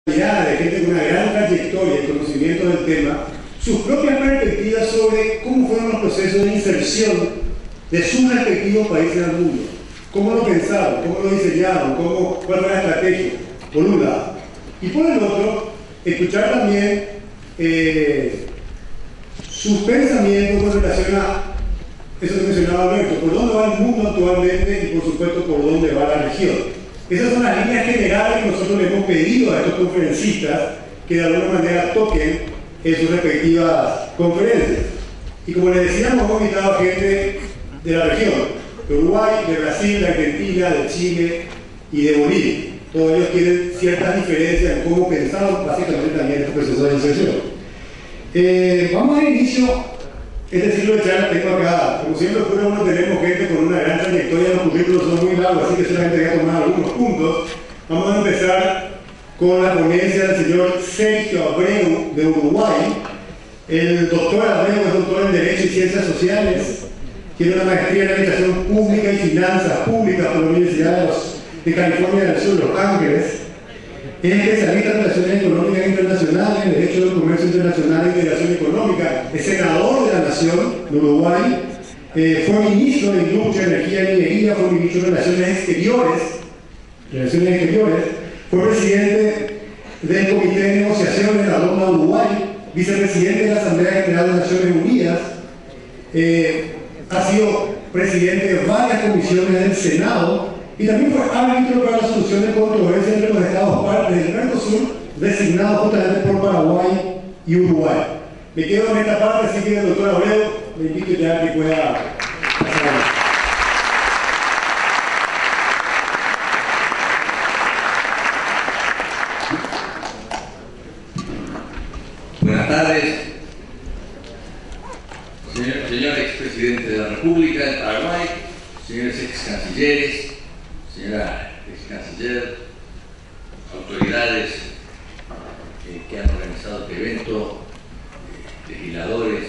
de gente con una gran trayectoria y conocimiento del tema, sus propias perspectivas sobre cómo fueron los procesos de inserción de sus respectivos países al mundo, cómo lo pensaron, cómo lo diseñaron, cuál fue la estrategia, por un lado. Y por el otro, escuchar también sus pensamientos con relación a eso que mencionaba Alberto, por dónde va el mundo actualmente y por supuesto por dónde va la región. Esas son las líneas generales que nosotros le hemos pedido a estos conferencistas que de alguna manera toquen en sus respectivas conferencias. Y como les decíamos, hemos invitado a gente de la región, de Uruguay, de Brasil, de Argentina, de Chile y de Bolivia. Todos ellos tienen ciertas diferencias en cómo pensaron básicamente también este proceso de inserción. Vamos a dar inicio. Este ciclo de charlas tengo acá, como siempre ocurre, uno tenemos gente con una gran trayectoria, los currículos son muy largos, así que solamente voy a tomar algunos puntos. Vamos a empezar con la ponencia del señor Sergio Abreu de Uruguay. El doctor Abreu es doctor en Derecho y Ciencias Sociales, tiene una maestría en Administración Pública y Finanzas Públicas por la Universidad de California del Sur, Los Ángeles. Es especialista en Relaciones Económicas Internacionales, Derecho del Comercio Internacional e Integración Económica, es senador de la Nación de Uruguay, fue ministro de Industria, Energía y Minería, fue ministro de Relaciones Exteriores, fue presidente del Comité de Negociación de la LOMA Uruguay, vicepresidente de la Asamblea General de Naciones Unidas, ha sido presidente de varias comisiones del Senado, y también fue árbitro para la solución de controversias entre los estados partes del Mercosur, designado justamente por Paraguay y Uruguay. Me quedo en esta parte, así que el doctor Abreu, le invito ya a que pueda pasar. Buenas tardes, señor expresidente de la República de Paraguay, señores ex cancilleres, señora ex canciller, autoridades que han organizado este evento, legisladores,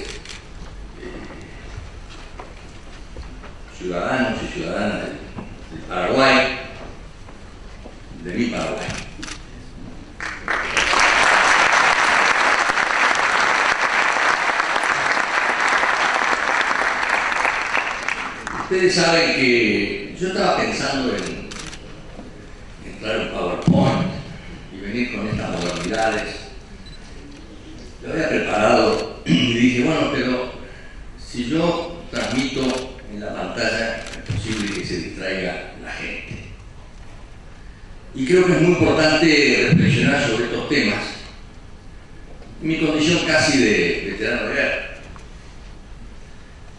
ciudadanos y ciudadanas del Paraguay, de mi Paraguay. Ustedes saben que yo estaba pensando en entrar en PowerPoint y venir con estas modalidades. Lo había preparado y dije, bueno, pero si yo transmito en la pantalla, es posible que se distraiga la gente. Y creo que es muy importante reflexionar sobre estos temas. Mi condición casi de veterano de guerra,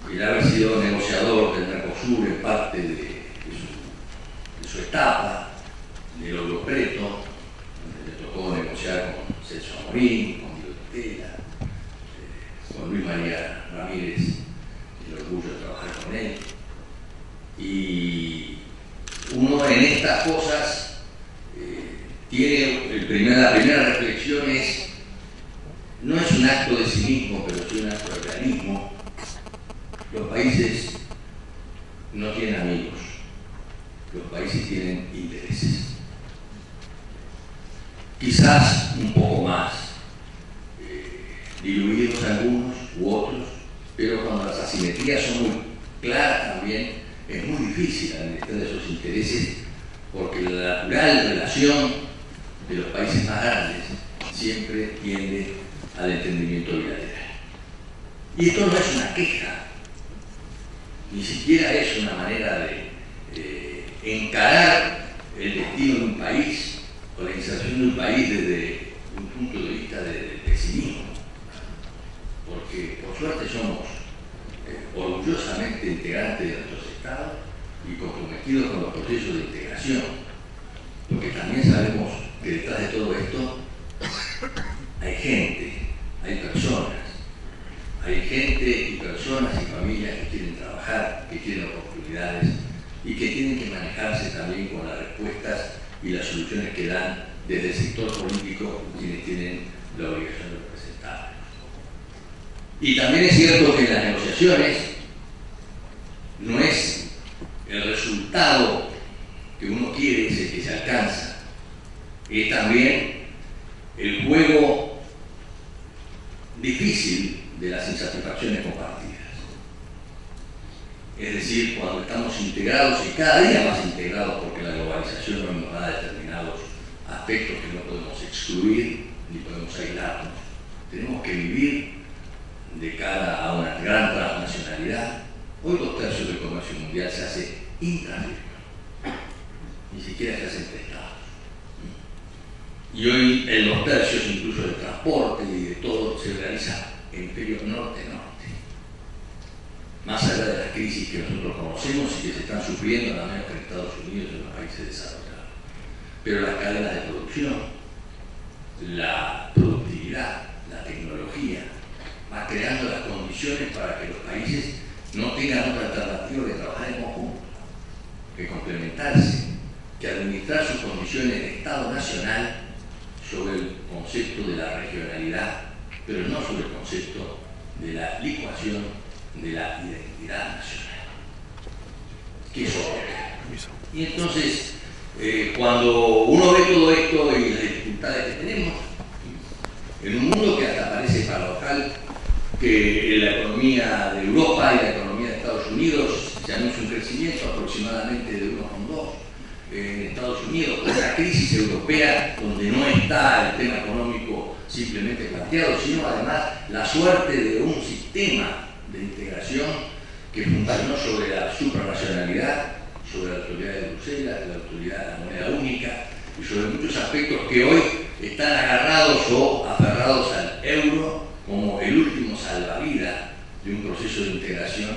el haber sido negociador del Mercosur en parte de su etapa, de Lolo Preto, donde le tocó negociar con Celso Amorín, con Guido Tela, con Luis María Ramírez, el orgullo de trabajar con él. Y uno en estas cosas tiene la primera reflexión es, no es un acto de cinismo, pero sí un acto de realismo. Los países no tienen amigos, los países tienen intereses. Quizás un poco más diluidos algunos u otros, pero cuando las asimetrías son muy claras también, es muy difícil administrar esos intereses, porque la natural relación de los países más grandes siempre tiende al entendimiento bilateral. Y esto no es una queja, ni siquiera es una manera de encarar el destino de un país o la inserción de un país desde un punto de vista de pesimismo, porque por suerte somos orgullosamente integrantes de nuestros estados y comprometidos con los procesos de integración, porque también sabemos que detrás de todo esto hay gente, hay personas. Hay gente y personas y familias que quieren trabajar, que quieren oportunidades y que tienen que manejarse también con las respuestas y las soluciones que dan desde el sector político quienes tienen la obligación de representar. Y también es cierto que en las negociaciones no es el resultado que uno quiere, es el que se alcanza. Es también el juego difícil de las insatisfacciones compartidas. Es decir, cuando estamos integrados y cada día más integrados, porque la globalización nos da determinados aspectos que no podemos excluir ni podemos aislarnos, tenemos que vivir de cara a una gran transnacionalidad. Hoy 2/3 del comercio mundial se hace intrafirma, ni siquiera se hace entre estados. Y hoy el 2/3 incluso del transporte y de todo se realiza hemisferio norte-norte. Más allá de las crisis que nosotros conocemos y que se están sufriendo nada menos que en Estados Unidos y en los países desarrollados. Pero las cadenas de producción, la productividad, la tecnología, va creando las condiciones para que los países no tengan otra alternativa que trabajar en conjunto, que complementarse, que administrar sus condiciones de Estado nacional sobre el concepto de la regionalidad, pero no sobre el concepto de la licuación de la identidad nacional. ¿Qué es eso? Y entonces, cuando uno ve todo esto y las dificultades que tenemos, en un mundo que hasta parece paradoxal, que la economía de Europa y la economía de Estados Unidos se anuncia un crecimiento aproximadamente de 1,2 en Estados Unidos, con una crisis europea donde no está el tema económico simplemente planteado, sino además la suerte de un sistema de integración que funcionó sobre la supranacionalidad, sobre la autoridad de Bruselas, la autoridad de la moneda única y sobre muchos aspectos que hoy están agarrados o aferrados al euro como el último salvavidas de un proceso de integración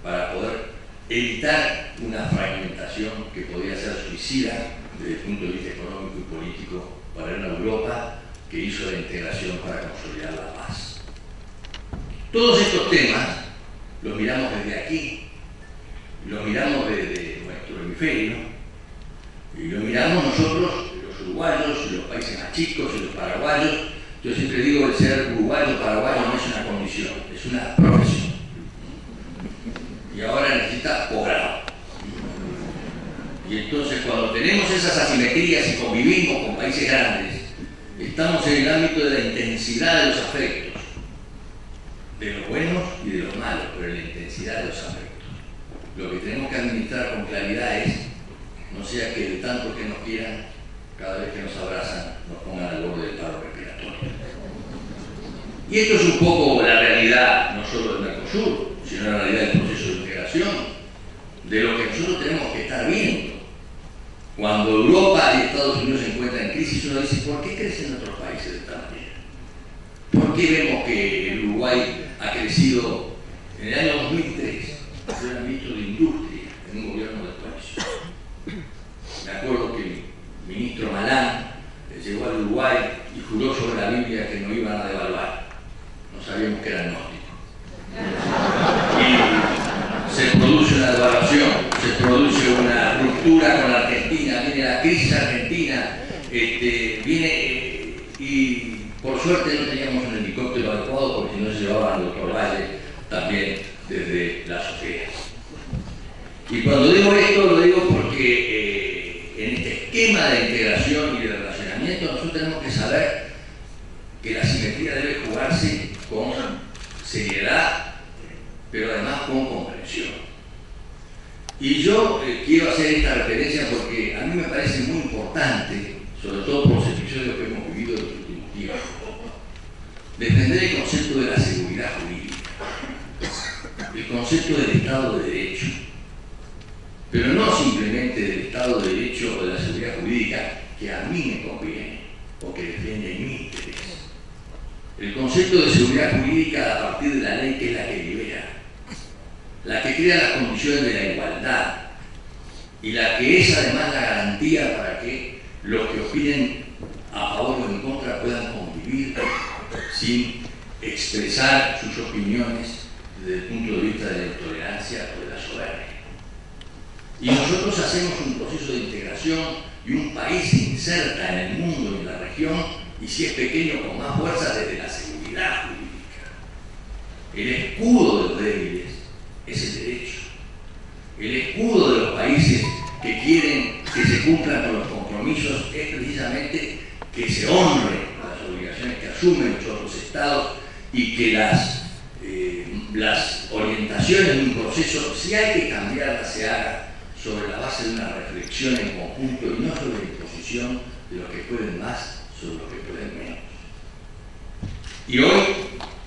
para poder evitar una fragmentación que podría ser suicida desde el punto de vista económico y político para una Europa que hizo la integración para consolidar la paz. Todos estos temas los miramos desde aquí, los miramos desde nuestro hemisferio, y los miramos nosotros, los uruguayos, los países más chicos y los paraguayos. Yo siempre digo que ser uruguayo o paraguayo no es una condición, es una profesión. Y ahora necesita posgrado. Y entonces cuando tenemos esas asimetrías y convivimos con países grandes, estamos en el ámbito de la intensidad de los afectos, de los buenos y de los malos, pero en la intensidad de los afectos. Lo que tenemos que administrar con claridad es, no sea que de tanto que nos quieran, cada vez que nos abrazan, nos pongan al borde del paro respiratorio. Y esto es un poco la realidad, no solo del Mercosur, sino la realidad del proceso de integración, de lo que nosotros tenemos que estar viendo. Cuando Europa y Estados Unidos se encuentran en crisis, uno dice, ¿por qué crecen otros países de esta manera? ¿Por qué vemos que el Uruguay ha crecido en el año 2003? Fue un ministro de Industria en un gobierno de coalición. Me acuerdo que el ministro Malán llegó al Uruguay y juró sobre la Biblia que no iban a devaluar. No sabíamos que era gnóstico. Y se produce una devaluación, se produce una ruptura con la Argentina, viene la crisis argentina, viene y por suerte no teníamos un helicóptero adecuado porque si no se llevaba al doctor Valle también desde la sociedad. Y cuando digo esto lo digo porque en este esquema de integración y de relacionamiento nosotros tenemos que saber que la simetría debe jugarse con seriedad, pero además con comprensión. Y yo quiero hacer esta referencia porque a mí me parece muy importante, sobre todo por los episodios que hemos vivido en los últimos tiempos, defender el concepto de la seguridad jurídica, el concepto del Estado de Derecho, pero no simplemente del Estado de Derecho o de la seguridad jurídica que a mí me conviene o que defiende mi interés. El concepto de seguridad jurídica a partir de la ley, que es la que libera, la que crea las condiciones de la igualdad y la que es además la garantía para que los que opinen a favor o en contra puedan convivir sin expresar sus opiniones desde el punto de vista de la intolerancia o de la soberbia. Y nosotros hacemos un proceso de integración y un país se inserta en el mundo y en la región, y si es pequeño con más fuerza desde la seguridad jurídica. El escudo de los débiles es el derecho. El escudo de los países que quieren que se cumplan con los compromisos es precisamente que se honre la asumen muchos otros estados, y que las orientaciones de un proceso, si hay que cambiarlas, se haga sobre la base de una reflexión en conjunto y no sobre la imposición de los que pueden más sobre los que pueden menos. Y hoy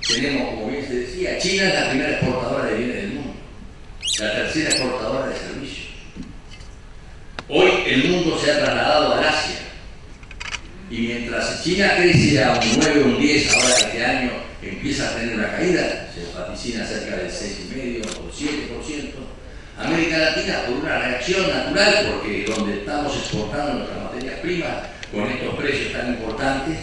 tenemos, como bien se decía, China es la primera exportadora de bienes del mundo, la tercera exportadora de servicios. Hoy el mundo se ha trasladado al Asia, y mientras China crece a un 9 o un 10, ahora este año empieza a tener una caída, se vaticina cerca del 6,5 o 7%, América Latina, por una reacción natural, porque donde estamos exportando nuestras materias primas con estos precios tan importantes,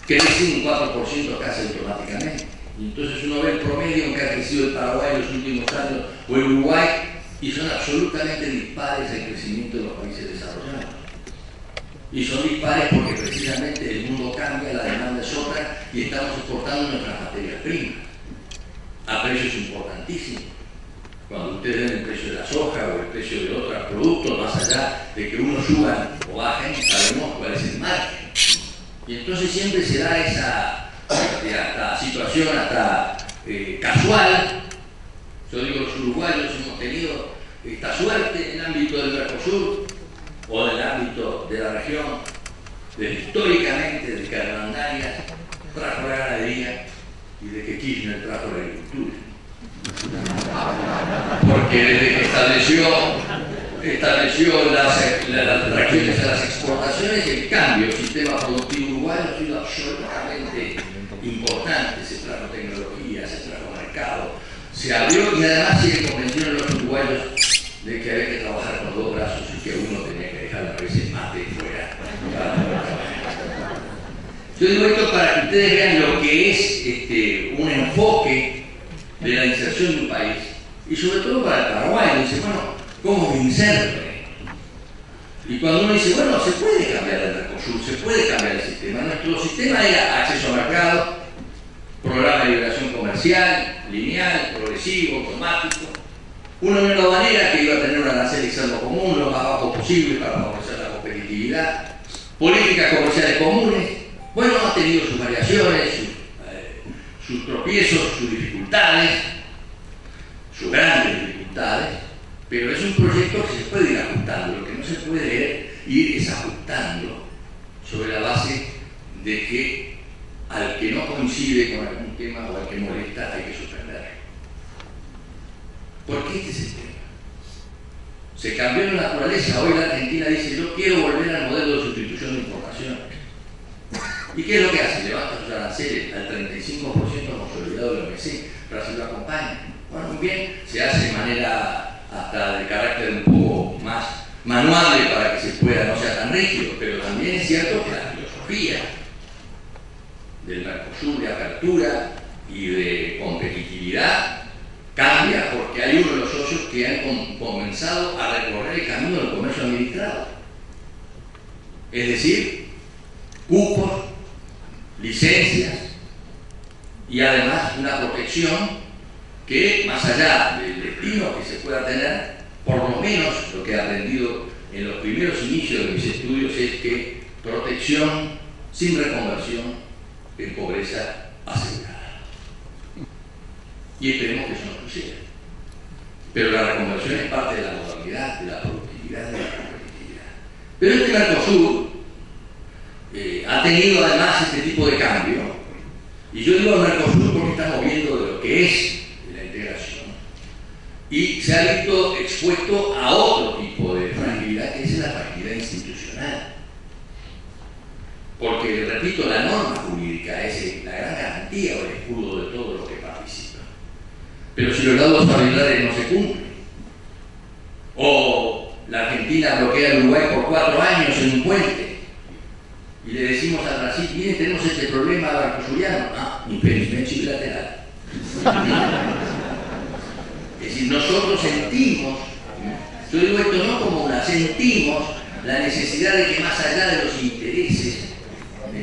crece un 4% casi automáticamente. Y entonces uno ve el promedio en que ha crecido el Paraguay en los últimos años o el Uruguay, y son absolutamente dispares el crecimiento de los países desarrollados. Y son dispares porque precisamente el mundo cambia, la demanda es otra, y estamos exportando nuestras materias primas a precios importantísimos. Cuando ustedes ven el precio de la soja o el precio de otros productos, más allá de que unos suban o bajen, sabemos cuál es el margen. Y entonces siempre se da esa situación hasta casual. Yo digo, los uruguayos hemos tenido esta suerte en el ámbito del Mercosur o del ámbito de la región, históricamente, de que Hernandarias trajo la ganadería y de que Kirchner trajo la agricultura. Porque desde que estableció las reacciones a las exportaciones, el cambio del sistema productivo uruguayo ha sido absolutamente importante. Se trajo tecnología, se trajo mercado, se abrió, y además se convencieron los uruguayos de que había que trabajar con dos brazos y que uno tenía que dejar a veces mate fuera. Yo digo esto para que ustedes vean lo que es un enfoque de la inserción de un país, y sobre todo para el Paraguay. Dice, bueno, ¿cómo me inserto? Y cuando uno dice, bueno, se puede cambiar el Mercosur, se puede cambiar el sistema. Nuestro sistema era acceso a mercado, programa de liberación comercial, lineal, progresivo, automático, una unión aduanera que iba a tener un arancel externo común, lo más bajo posible para favorecer la competitividad, políticas comerciales comunes. Bueno, ha tenido sus variaciones, sus tropiezos, sus dificultades, sus grandes dificultades, pero es un proyecto que se puede ir ajustando. Lo que no se puede ir es ajustando sobre la base de que al que no coincide con algún tema o al que molesta hay que suspenderlo. Porque este es el tema. Se cambió la naturaleza. Hoy la Argentina dice, yo quiero volver al modelo de sustitución de importaciones. ¿Y qué es lo que hace? Levanta sus aranceles al 35% consolidado de la OMC. Brasil lo acompaña. Bueno, muy bien, se hace de manera hasta de carácter un poco más manual para que se pueda, no sea tan rígido, pero también es cierto que la filosofía del Mercosur de apertura y de competitividad cambia porque hay uno de los socios que han comenzado a recorrer el camino del comercio administrado. Es decir, cupos, licencias y además una protección que, más allá del destino que se pueda tener, por lo menos lo que he aprendido en los primeros inicios de mis estudios es que protección sin reconversión es pobreza asegurada. Y esperemos que eso no suceda. Pero la reconversión es parte de la modernidad, de la productividad, de la competitividad. Pero este Mercosur ha tenido además este tipo de cambio, y yo digo Mercosur porque estamos viendo de lo que es la integración, y se ha visto expuesto a otro tipo de fragilidad, que es la fragilidad institucional. Porque, repito, la norma jurídica es la gran garantía o el escudo de todo lo que participa. Pero si los laudos arbitrales no se cumplen, o la Argentina bloquea el Uruguay por 4 años en un puente, y le decimos a Brasil, miren, tenemos este problema mercosuriano, impedimento bilateral. Es decir, nosotros sentimos, yo digo esto no como sentimos la necesidad de que más allá de los intereses,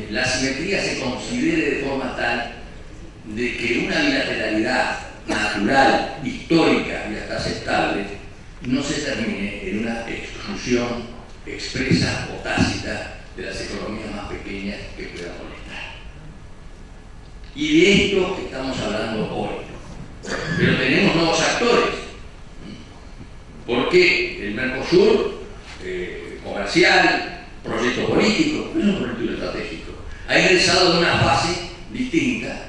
la simetría se considere de forma tal de que una bilateralidad natural, histórica y hasta aceptable no se termine en una exclusión expresa o tácita de las economías más pequeñas que puedan molestar. y de esto que estamos hablando hoy. Pero tenemos nuevos actores, porque el Mercosur, comercial, proyecto político, es un proyecto estratégico, ha ingresado en una fase distinta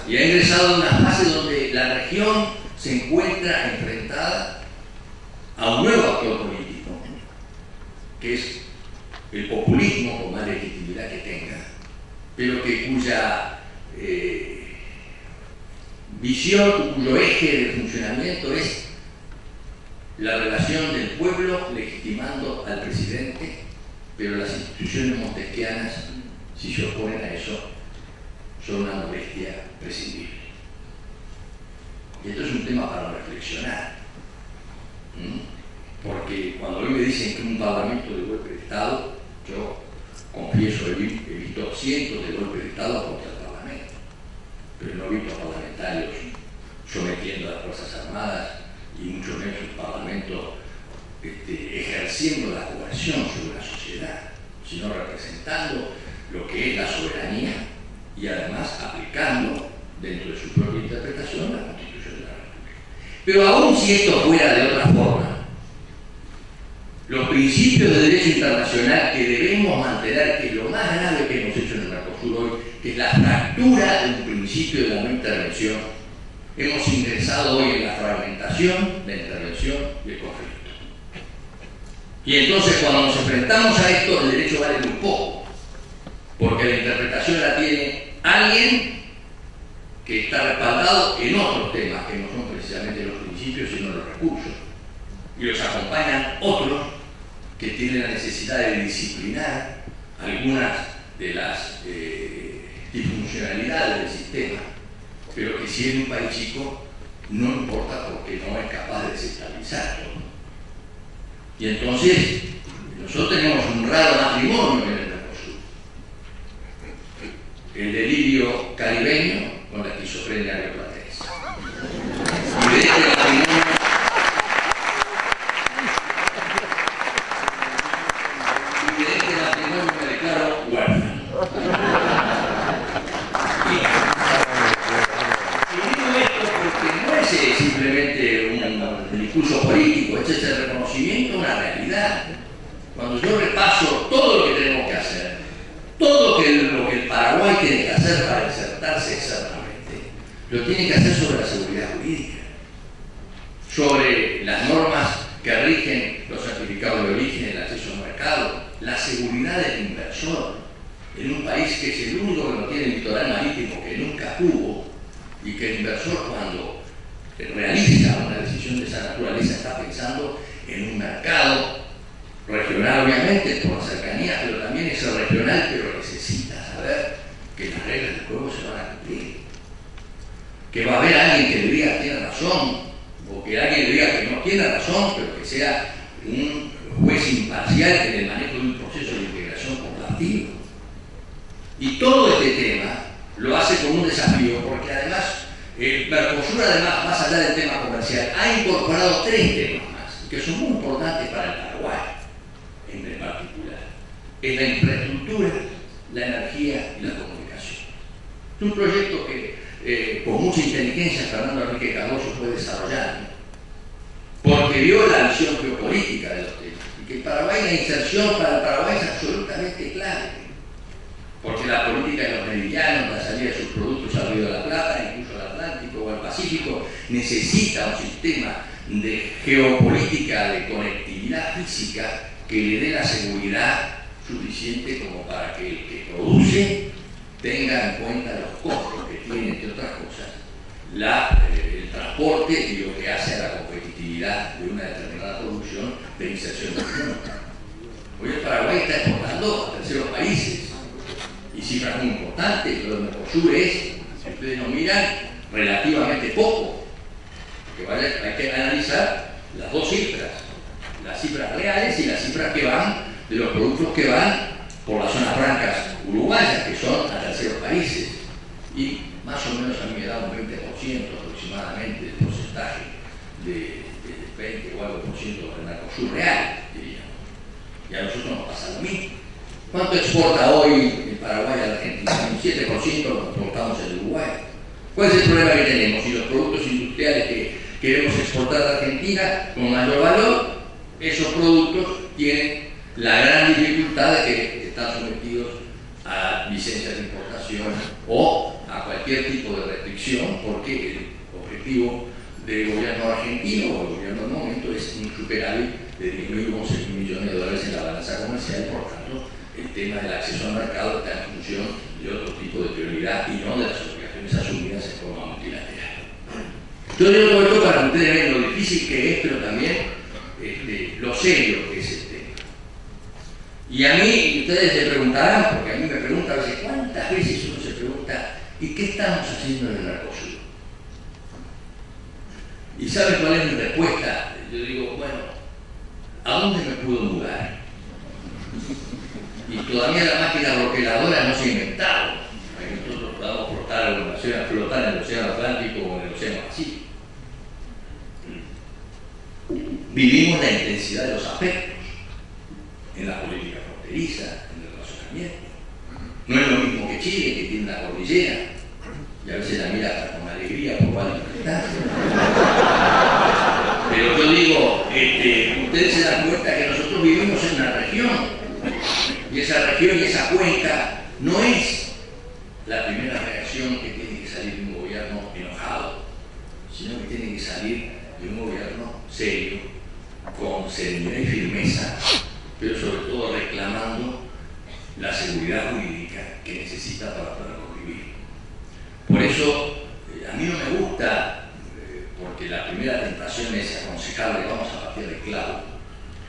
y ha ingresado en una fase donde la región se encuentra enfrentada a un nuevo actor político, que es el populismo, con más legitimidad que tenga, pero que cuya visión, cuyo eje de funcionamiento es la relación del pueblo legitimando al presidente, pero las instituciones montesquianas, si se oponen a eso, son una molestia prescindible. Y esto es un tema para reflexionar. Porque cuando hoy me dicen que un parlamento de golpe de Estado, yo confieso, he visto cientos de golpes de Estado contra el Parlamento, pero no he visto parlamentarios sometiendo a las Fuerzas Armadas y mucho menos el Parlamento ejerciendo la coerción sobre la sociedad, sino representando lo que es la soberanía y además aplicando dentro de su propia interpretación la Constitución de la República. Pero aún si esto fuera de otra forma, los principios de derecho internacional que debemos mantener, que es lo más grave que hemos hecho en el Mercosur hoy, que es la fractura de un principio de la no intervención, hemos ingresado hoy en la fragmentación, la intervención y el conflicto. Y entonces cuando nos enfrentamos a esto, el derecho vale muy poco, porque la interpretación la tiene alguien que está respaldado en otros temas que no son precisamente los principios sino los recursos, y los acompañan otros que tienen la necesidad de disciplinar algunas de las disfuncionalidades del sistema, pero que si es un país chico no importa porque no es capaz de desestabilizar todo. Y entonces nosotros tenemos un raro matrimonio en el Mercosur: el delirio caribeño con la esquizofrenia rioplatense. Y de este matrimonio me declaro huérfano. Y digo esto porque no es simplemente un discurso político, este es el reconocimiento de una realidad. Cuando yo repaso todo lo que tenemos que hacer, todo lo que el Paraguay tiene que hacer para insertarse externamente, lo tiene que hacer sobre la seguridad jurídica, sobre las normas que rigen los certificados de origen, el acceso al mercado, la seguridad del inversor, en un país que es el único que no tiene litoral marítimo, que nunca tuvo, y que el inversor cuando realiza una decisión de esa naturaleza está pensando en un mercado regional, obviamente, por la cercanía, pero también es regional, pero necesita saber que las reglas del juego se van a cumplir. Que va a haber alguien que le diga que tiene razón, o que alguien le diga que no tiene razón, pero que sea un juez imparcial en el manejo de un proceso de integración compartido. Y todo este tema lo hace como un desafío, porque además el Mercosur, además, más allá del tema comercial, ha incorporado 3 temas más, que son muy importantes para el Paraguay, en particular. Es la infraestructura, la energía y la comunicación. Es un proyecto que con mucha inteligencia Fernando Enrique Cardoso fue desarrollando, porque vio la visión geopolítica de los temas, y que el Paraguay, la inserción para el Paraguay es absolutamente clave, porque la política de los meridianos, la salida de sus productos al Río de la Plata, incluso al Atlántico o al Pacífico, necesita un sistema de geopolítica, de conectividad física, que le dé la seguridad suficiente como para que el que produce tenga en cuenta los costos que tiene, entre otras cosas, el transporte y lo que hace a la competitividad de una determinada producción de inserción económica. Hoy el Paraguay está exportando a terceros países, y cifras muy importantes. Lo del Mercosur es, si ustedes no miran, relativamente poco, porque hay que analizar las dos cifras, las cifras reales y las cifras que van de los productos que van por las zonas francas uruguayas, que son a terceros países, y más o menos a mí me da un 20% aproximadamente del porcentaje de 20 o algo por ciento del Mercosur real, diríamos. Y a nosotros nos pasa lo mismo. ¿Cuánto exporta hoy el Paraguay a la Argentina? Un 7% lo exportamos ¿Cuál es el problema que tenemos? Si los productos industriales que queremos exportar a Argentina con mayor valor, esos productos tienen la gran dificultad de que están sometidos a licencias de importación o a cualquier tipo de restricción, porque el objetivo del gobierno argentino o el gobierno del momento es un superávit de 10.000 o 11.000 millones de dólares en la balanza comercial. Por tanto, el tema del acceso al mercado está en función de otro tipo de prioridad y no de las obligaciones asumidas en forma multilateral. Entonces yo todo esto para ustedes ven lo difícil que es, pero también lo serio que es el tema. Y a mí, ustedes se preguntarán, porque a mí me preguntan a veces, ¿cuántas veces uno se pregunta, ¿y qué estamos haciendo en el Mercosur? ¿Y saben cuál es mi respuesta? Yo digo, bueno, ¿a dónde me puedo mudar? Y todavía la máquina roqueladora no se ha inventado. Nosotros podamos flotar en el Océano Atlántico o en el Océano Pacífico. Vivimos la intensidad de los afectos en la política fronteriza, en el razonamiento. No es lo mismo que Chile, que tiene una cordillera, y a veces la mira con alegría por varios instantes. Pero yo digo, ustedes se dan cuenta que nosotros vivimos en una región, y esa región y esa cuenca no es la primera reacción que tiene que salir de un gobierno enojado, sino que tiene que salir de un gobierno serio, con serenidad y firmeza, pero sobre todo reclamando la seguridad jurídica que necesita para poder convivir. Por eso, a mí no me gusta, porque la primera tentación es aconsejarle, vamos a partir del clavo,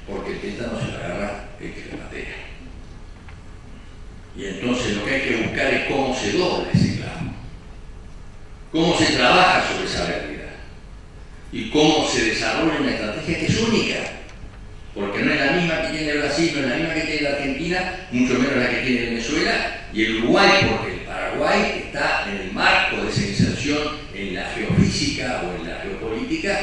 porque el tétano se lo agarra el que le patea. Y entonces lo que hay que buscar es cómo se dobla ese clavo, cómo se trabaja sobre esa realidad y cómo se desarrolla una estrategia que es única, porque no es la misma que tiene Brasil, no es la misma que tiene la Argentina, mucho menos la que tiene Venezuela y el Uruguay, porque el Paraguay está en el marco de esa inserción en la geofísica o en la geopolítica,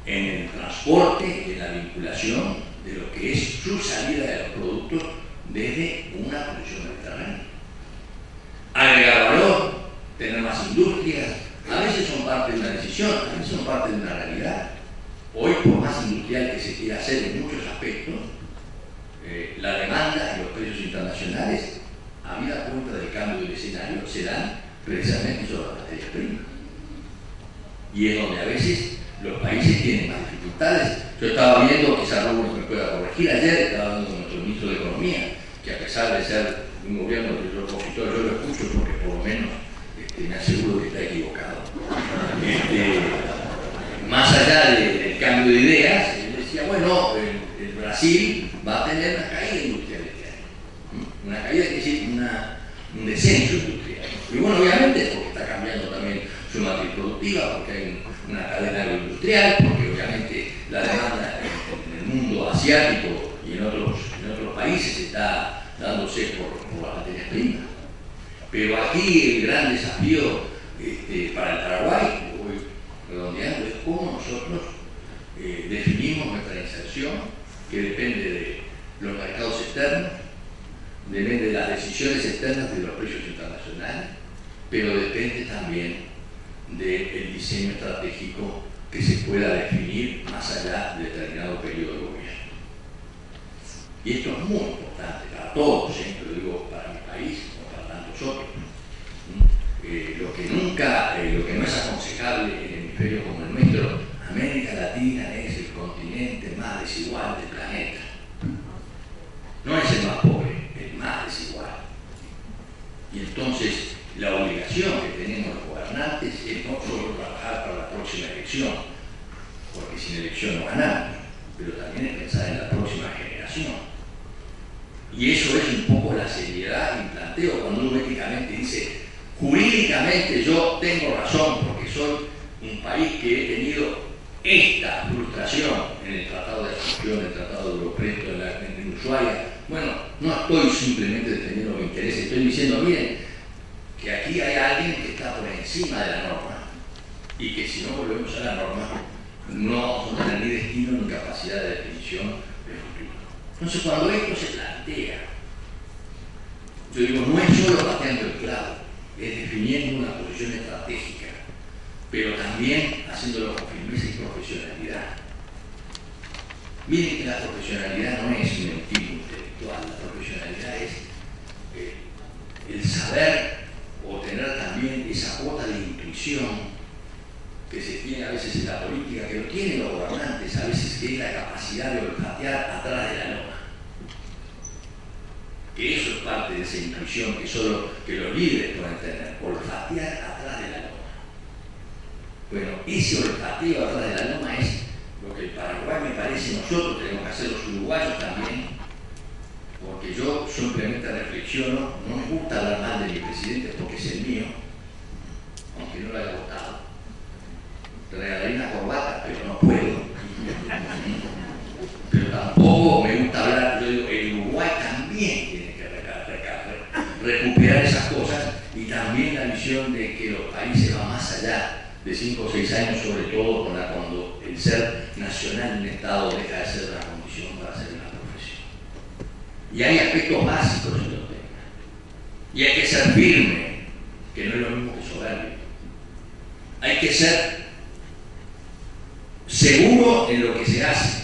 en el transporte y en la vinculación de lo que es su salida de los productos desde una producción mediterránea. Agregar valor, tener más industrias, a veces son parte de una decisión, a veces son parte de una realidad. Hoy, por más industrial que se quiera hacer en muchos aspectos, la demanda y los precios internacionales, habida cuenta del cambio del escenario, se dan precisamente sobre las materias primas. Y es donde a veces los países tienen más dificultades. Yo estaba viendo, quizás Rubén me pueda corregir, ayer estaba viendo con nuestro ministro de Economía, que a pesar de ser un gobierno de los opositores, yo lo escucho porque por lo menos me aseguro que está equivocado. Más allá del cambio de ideas, él decía, bueno, el Brasil va a tener una caída industrial este año. Una caída quiere decir un descenso industrial. Y bueno, obviamente es porque está cambiando también su matriz productiva, porque hay una cadena agroindustrial, porque obviamente la demanda en el mundo asiático y en otros países está dándose por las materias primas. Pero aquí el gran desafío para el Paraguay, redondeando, es cómo nosotros definimos nuestra inserción, que depende de los mercados externos, depende de las decisiones externas de los precios internacionales, pero depende también del diseño estratégico que se pueda definir más allá de determinado periodo de gobierno. Y esto es muy importante para todos, lo digo para mi país como para tantos otros. Lo que no es aconsejable en el hemisferio como el nuestro, América Latina es el continente más desigual del planeta. No es el más pobre, el más desigual. Y entonces la obligación que tenemos los gobernantes es no solo trabajar para la próxima elección, porque sin elección no ganamos, pero también es pensar en la próxima generación. Y eso es un poco la seriedad y planteo cuando uno éticamente dice, jurídicamente yo tengo razón porque soy un país que he tenido esta frustración en el Tratado de Asunción, en el Tratado de Europresto, en Ushuaia. Bueno, no estoy simplemente defendiendo mi interés, estoy diciendo, miren, que aquí hay alguien que está por encima de la norma y que si no volvemos a la norma no vamos a tener ni destino ni capacidad de definición del futuro. Entonces cuando esto se plantea, yo digo, no es solo pateando el clavo, es definiendo una posición estratégica, pero también haciéndolo con firmeza y profesionalidad. Miren que la profesionalidad no es un estilo intelectual, la profesionalidad es el saber o tener también esa cuota de intuición que se tiene a veces en la política, que lo tienen los gobernantes a veces, que es la capacidad de olfatear atrás de la loma. Que eso es parte de esa intuición que los líderes pueden tener, olfatear atrás de la loma. Bueno, ese olfateo atrás de la loma es lo que el Paraguay, me parece, nosotros tenemos que hacer, los uruguayos también, porque yo simplemente reflexiono, no me gusta hablar mal de mi presidente porque es el mío, aunque no lo haya votado. Te regalaré una corbata, pero no puedo. Pero tampoco me gusta hablar, yo digo, el Uruguay también tiene que recuperar esas cosas, y también la visión de que los países van más allá de 5 o 6 años, sobre todo cuando el ser nacional en un Estado deja de ser una condición para ser una profesión. Y hay aspectos básicos en los temas. Y hay que ser firme, que no es lo mismo que soberbio. Hay que ser seguro en lo que se hace.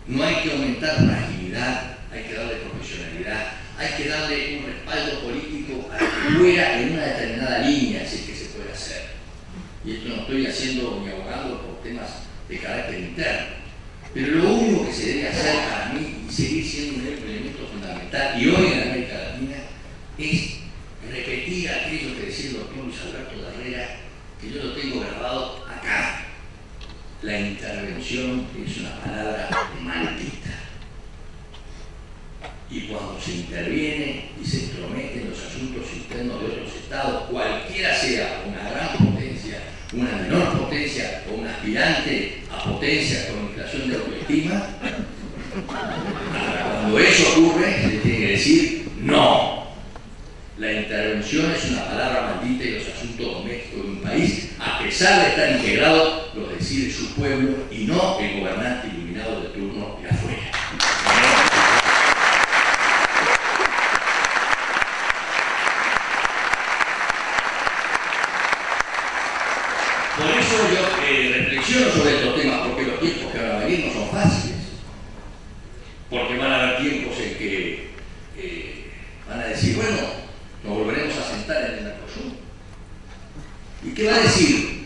No hay que aumentar fragilidad, hay que darle profesionalidad, hay que darle un respaldo político a que fuera en una determinada línea, si es que se puede hacer. Y esto no estoy haciendo ni abogando por temas de carácter interno. Pero lo único que se debe hacer para mí, y seguir siendo un elemento fundamental, y hoy en América Latina, es repetir aquello que decía el doctor Luis Alberto Darrera, que yo lo tengo grabado acá. La intervención es una palabra maldita. Y cuando se interviene y se entromete en los asuntos internos de otros estados, cualquiera sea una gran potencia, una menor potencia o un aspirante a potencia con inflación de autoestima, cuando eso ocurre, se tiene que decir no. La intervención es una palabra maldita, y los asuntos domésticos de un país, a pesar de estar integrado, los decide su pueblo y no el gobernante iluminado de turno de afuera. Por eso yo reflexiono sobre estos temas, porque los tiempos que van a venir no son fáciles. Porque van a haber tiempos en que van a decir, bueno, nos volveremos a sentar en el Mercosur. ¿Y qué va a decir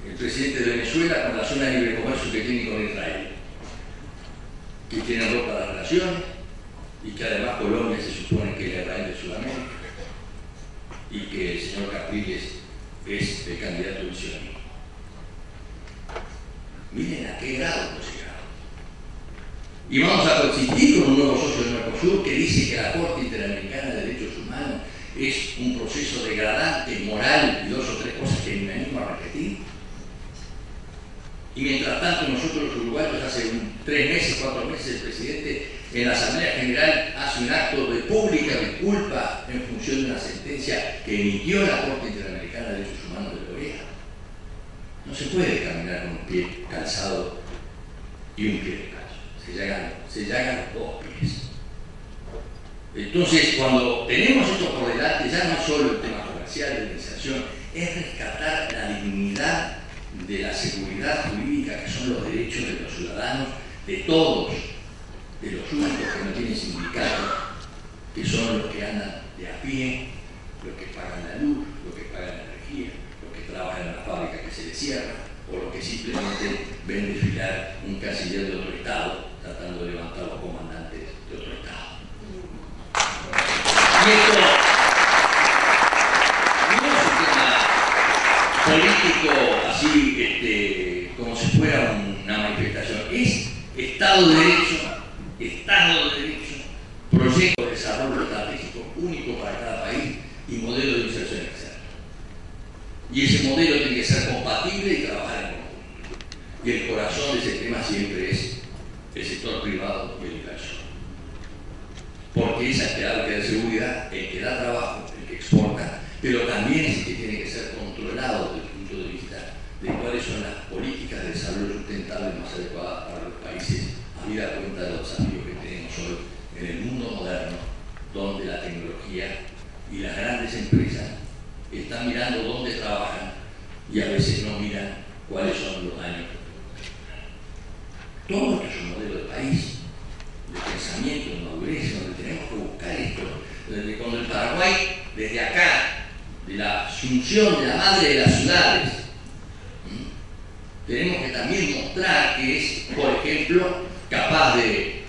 el presidente de Venezuela con la zona de libre comercio que tiene con Israel? Que tiene rotas las relaciones, y que además Colombia se supone que es el Israel de Sudamérica, y que el señor Capriles es el candidato del sionismo. Miren a qué grado hemos llegado. Y vamos a coexistir con un nuevo socio del Mercosur que dice que la Corte Interamericana de Derechos Humanos es un proceso degradante, moral, y 2 o 3 cosas que me animo a repetir. Y mientras tanto nosotros los uruguayos, hace 3 meses, 4 meses, el presidente en la Asamblea General hace un acto de pública disculpa en función de una sentencia que emitió la Corte Interamericana de Derechos Humanos de Corea. No se puede caminar con un pie calzado y un pie descalzo. Se llagan los 2 pies. Entonces, cuando tenemos esto por delante, ya no es solo el tema comercial, de iniciación, es rescatar la dignidad de la seguridad jurídica, que son los derechos de los ciudadanos, de todos, de los únicos que no tienen sindicato, que son los que andan de a pie, los que pagan la luz, los que pagan la energía, los que trabajan en la fábrica que se les cierra, o los que simplemente ven desfilar un canciller de otro estado tratando de levantar a los comandantes de otro estado. Y esto no es un tema político así como si fuera una manifestación, es Estado de Derecho, proyecto de desarrollo estratégico único para cada país y modelo de inserción externa. Y ese modelo tiene que ser compatible y trabajar en conjunto. Y el corazón de ese tema siempre es el sector privado y el inversor. Porque es el que da de seguridad, el que da trabajo, el que exporta, pero también es el que tiene que ser controlado desde el punto de vista de cuáles son las políticas de desarrollo sustentable más adecuadas para los países, habida cuenta de los desafíos que tenemos hoy en el mundo moderno, donde la tecnología y las grandes empresas están mirando dónde trabajan y a veces no miran cuáles son los daños que pueden. Todo esto es un modelo de país, de pensamiento, de madurez, donde tenemos que buscar esto. Desde cuando el Paraguay, desde acá, de la asunción de la madre de las ciudades, tenemos que también mostrar que es, por ejemplo, capaz de...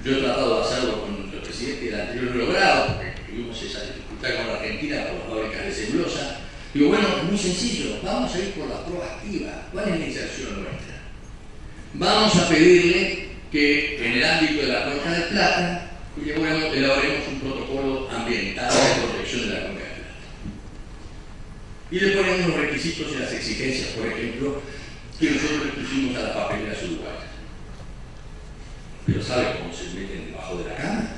Yo he tratado de hacerlo con nuestro presidente del anterior logrado, porque tuvimos esa dificultad con la Argentina por las fábricas de celulosa. Digo, bueno, es muy sencillo, vamos a ir por la proactiva. ¿Cuál es la inserción nuestra? Vamos a pedirle que en el ámbito de la cuenca de plata elaboremos un protocolo ambiental de protección de la cuenca de plata. Y le ponemos los requisitos y las exigencias, por ejemplo, que nosotros le pusimos a las papeleras uruguayas. Pero ¿sabe cómo se meten debajo de la cama?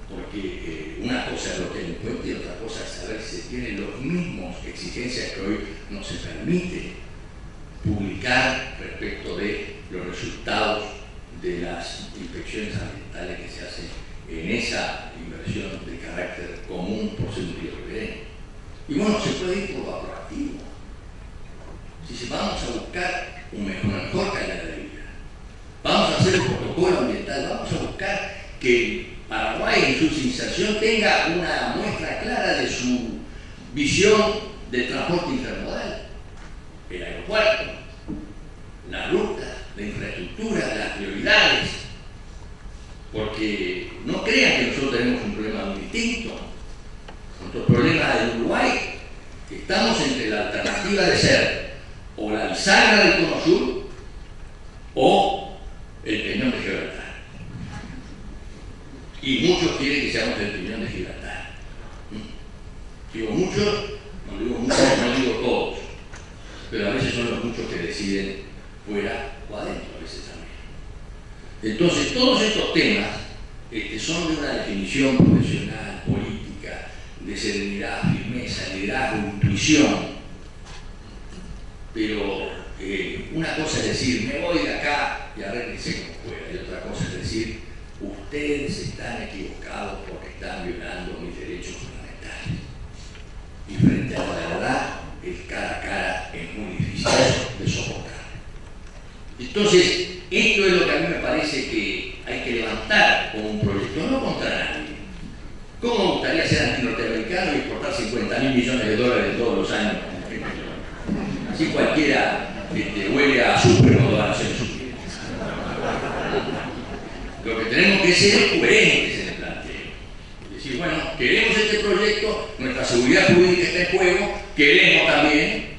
Porque una cosa es lo que hay en puente y otra cosa es saber si se tienen las mismas exigencias que hoy no se permite publicar respecto de los resultados de las inspecciones ambientales que se hacen en esa inversión de carácter común por ser un río ribereño. Y bueno, se puede ir por lo proactivo. Si vamos a buscar una mejor calidad de vida, vamos a hacer un protocolo ambiental, vamos a buscar que Paraguay en su inserción tenga una muestra clara de su visión del transporte intermodal, el aeropuerto, la ruta, la infraestructura, las prioridades, porque no crean que nosotros tenemos un problema muy distinto. Nuestro problema del Uruguay, que estamos entre la alternativa de ser o la bisagra del Cono Sur o el Peñón de Gibraltar. Y muchos quieren que seamos el Peñón de Gibraltar. Digo muchos, no digo muchos, no digo todos, pero a veces son los muchos que deciden fuera o adentro, a veces también. Entonces, todos estos temas son de una definición profesional, política, de serenidad, firmeza, liderazgo, intuición. Pero una cosa es decir, me voy de acá y arréglese como fuera, y otra cosa es decir, ustedes están equivocados porque están violando mis derechos fundamentales. Y frente a la verdad, el cara a cara es muy difícil de soportar. Entonces, esto es lo que a mí me parece que hay que levantar como un proyecto, no contra nadie. ¿Cómo me gustaría ser antinorteamericano y exportar 50.000 millones de dólares todos los años? Así cualquiera huele a azufre cuando van a hacer su vida. Lo que tenemos que ser es coherentes en el planteo. Es decir, bueno, queremos este proyecto, nuestra seguridad jurídica está en juego, queremos también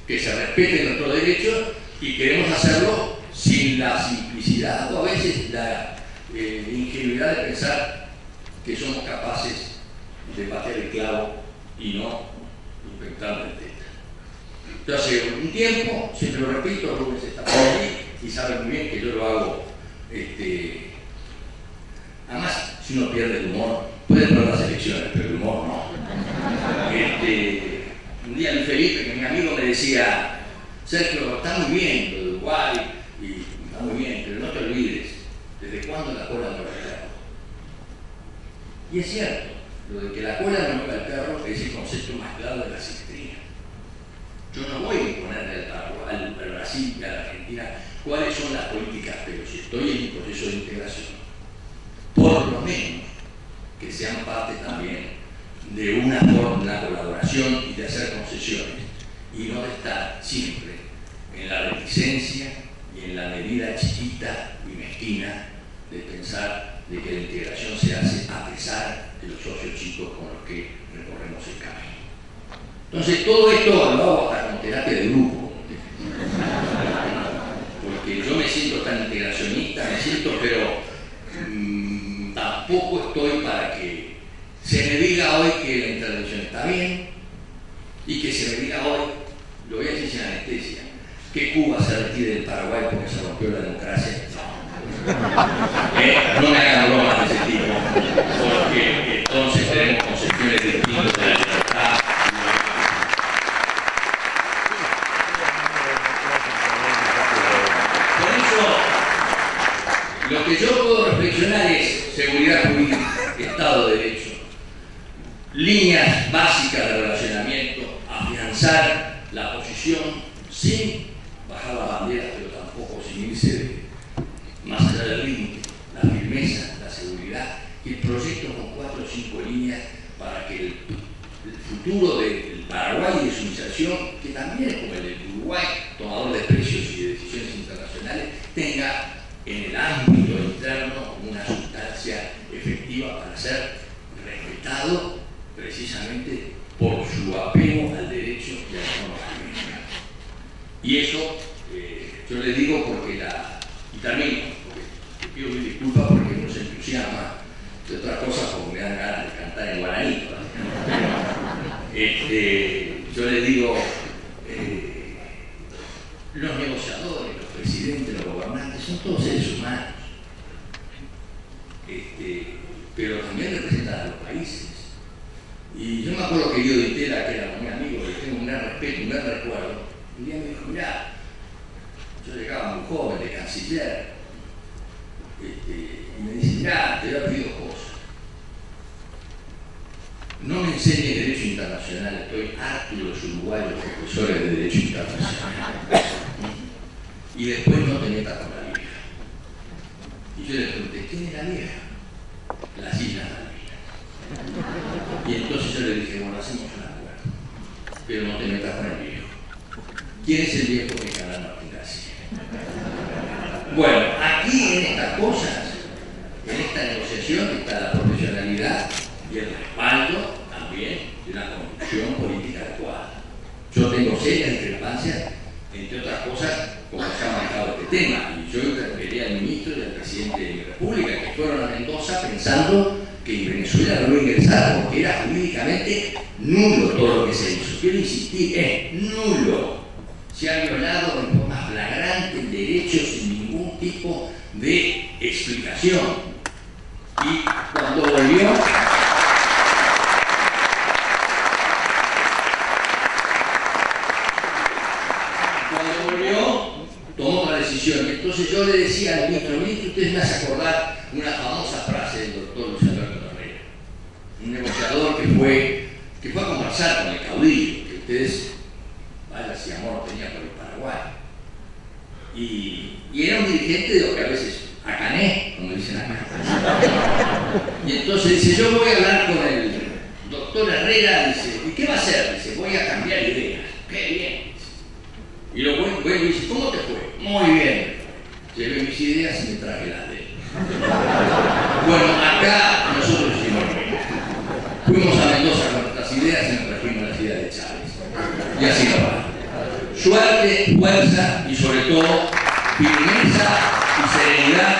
que se respeten nuestros derechos y queremos hacerlo sin la simplicidad o a veces la ingenuidad de pensar que somos capaces de bater el clavo y no infectarlo el teta. Entonces, un tiempo, siempre lo repito, Rubens está por aquí y sabe muy bien que yo lo hago. Además, si uno pierde el humor, puede perder las elecciones, pero el humor no. Un día Luis Felipe, que mi amigo me decía, Sergio, está muy bien lo de Uruguay, y está muy bien, pero no te olvides, ¿desde cuándo la cola no mueve el perro? Y es cierto, lo de que la cola no mueve el perro es el concepto más claro de la simetría. Yo no voy a imponerle al Brasil y a la Argentina cuáles son las políticas, pero si estoy en un proceso de integración, por lo menos que sean parte también de una forma, una colaboración y de hacer concesiones, y no de estar siempre en la reticencia y en la medida chiquita y mezquina de pensar de que la integración se hace a pesar de los socios chicos con los que recorremos el camino. Entonces, todo esto lo hago hasta con terapia de grupo, porque yo me siento tan integracionista, pero tampoco estoy para que se me diga hoy que la intervención está bien y que se me diga hoy, lo voy a decir sin anestesia, que Cuba se retire del Paraguay porque se rompió la democracia. No me hagan bromas de ese tipo, porque entonces tenemos concepciones distintas de la libertad. Por eso, lo que yo puedo reflexionar es seguridad jurídica, Estado de Derecho, líneas básicas de relacionamiento, afianzar la posición sin bajar la bandera, pero tampoco sin irse más allá del límite, la firmeza, la seguridad y el proyecto con 4 o 5 líneas para que el futuro del Paraguay y de su inserción, que también es como el del Uruguay, tomador de precios y de decisiones internacionales, tenga en el ámbito interno una sustancia efectiva para ser respetado precisamente por su apego al derecho y a la norma. Y eso yo le digo porque y termino, porque te pido mil disculpas porque uno se entusiasma de otras cosas porque me dan ganas de cantar en guaraní. Yo le digo, los negociadores, los presidentes, los gobernantes son todos seres humanos, pero también representan a los países. Y yo me acuerdo que Guido Di Tella, que era mi amigo, le tengo un gran respeto, un gran recuerdo, un día me dijo, mirá, yo llegaba muy joven de canciller, y me dice, mirá, te voy a pedir 2 cosas. No me enseñes Derecho Internacional, estoy harto de los uruguayos profesores de Derecho Internacional. Y después no te metas con la vieja. Y yo le pregunté, ¿quién es la vieja? Las Islas Malvinas. Y entonces yo le dije, bueno, hacemos un acuerdo, pero no te metas con el viejo. ¿Quién es el viejo? El canal Martín García. Bueno, aquí en estas cosas, en esta negociación está la profesionalidad y el respaldo también de una construcción política adecuada. Yo tengo serias discrepancias, entre otras cosas, como se ha manejado este tema, y yo interpelé al ministro y al presidente de mi república, que fueron a Mendoza pensando que en Venezuela no iba a ingresar porque era jurídicamente nulo todo lo que se hizo. Quiero insistir, es nulo. Se ha violado en forma flagrante el derecho sin ningún tipo de explicación. Y cuando volvió, tomó la decisión. Y entonces yo le decía al ministro, usted me hace acordar una famosa frase del doctor Luis Alberto Herrera, un negociador que fue a conversar con el caudillo, que ustedes, vaya si amor tenía por el Paraguay. Y era un dirigente de lo que a veces acané, como dicen acá. Y entonces dice, yo voy a hablar con el doctor Herrera, dice, ¿y qué va a hacer? Dice, voy a cambiar ideas. ¡Qué bien! Y lo bueno y dice, ¿cómo te fue? Muy bien. Llevé mis ideas y me traje las de él. Bueno, acá nosotros hicimos lo mismo. Fuimos a Mendoza con nuestras ideas y nos trajimos las ideas de Chávez. Y así no va. Suerte, fuerza y sobre todo firmeza y serenidad